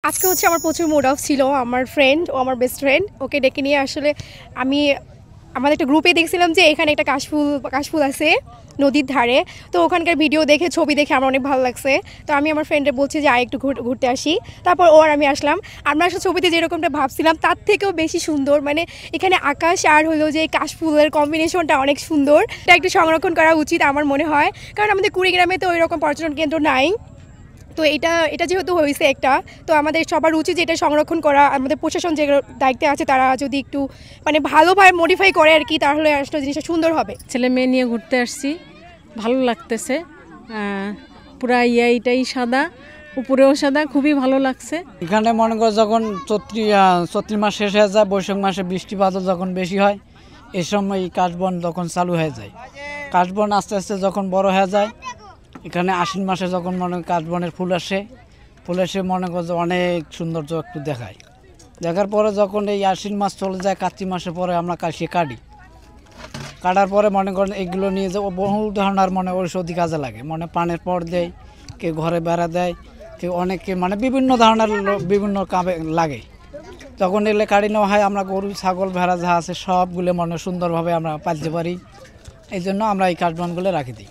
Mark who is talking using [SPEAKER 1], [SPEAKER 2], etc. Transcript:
[SPEAKER 1] আজকে হচ্ছে আমার প্রচুর মুড অফ ছিল। আমার ফ্রেন্ড ও আমার বেস্ট ফ্রেন্ড, ওকে ডেকে নিয়ে আসলে আমি আমাদের একটা গ্রুপে দেখছিলাম যে এখানে একটা কাশফুল আছে নদীর ধারে। তো ওখানকার ভিডিও দেখে ছবি দেখে আমার অনেক ভালো লাগছে। তো আমি আমার ফ্রেন্ডে বলছি যে একটু ঘুরতে আসি। তারপর ও আর আমি আসলাম। আমরা আসলে ছবিতে যেরকমটা ভাবছিলাম তার থেকেও বেশি সুন্দর, মানে এখানে আকাশ আর হলো যে কাশফুলের কম্বিনেশনটা অনেক সুন্দর। এটা একটু সংরক্ষণ করা উচিত আমার মনে হয়, কারণ আমাদের কুড়িগ্রামে তো ওই রকম পর্যটন কেন্দ্র নাই। তো এটা যেহেতু হয়েছে একটা, তো আমাদের সবার উচিত যে এটা সংরক্ষণ করা। আমাদের প্রশাসন যে দায়িত্বে আছে তারা যদি একটু মানে ভালোভাবে মডিফাই করে আর কি, তাহলে আসলে জিনিসটা সুন্দর হবে।
[SPEAKER 2] ছেলে মেয়ে নিয়ে ঘুরতে আসছি, ভালো লাগতেছে। পুরা এইটাই সাদা, উপরেও সাদা, খুবই ভালো লাগছে।
[SPEAKER 3] এখানে মনে করো যখন চৈত্র মাস শেষ হয়ে যায়, বৈশাখ মাসে বৃষ্টি বাদল যখন বেশি হয়, এই সময় কাশবন তখন চালু হয়ে যায়। কাশবন আস্তে আস্তে যখন বড় হয়ে যায়, এখানে আশ্বিন মাসে যখন মনে কাশবনের ফুল এসে মনে করছে অনেক সৌন্দর্য একটু দেখায়। দেখার পরে যখন এই আশ্বিন মাস চলে যায়, কার্তিক মাসে পরে আমরা কাশি কাটার পরে মনে করেন এগুলো নিয়ে যে বহু ধরনের মনে ঔষধি কাজে লাগে। মনে পানের পর দেয়, কেউ ঘরে বেড়া দেয়, কেউ অনেকে মানে বিভিন্ন ধরনের বিভিন্ন কামে লাগে। তখন এলে কাটি নেওয়া হয়, আমরা গরু ছাগল ভেড়া যা আছে সবগুলো মনে সুন্দরভাবে আমরা পালতে পারি। এই জন্য আমরা এই কাশবনগুলো রাখি দিই।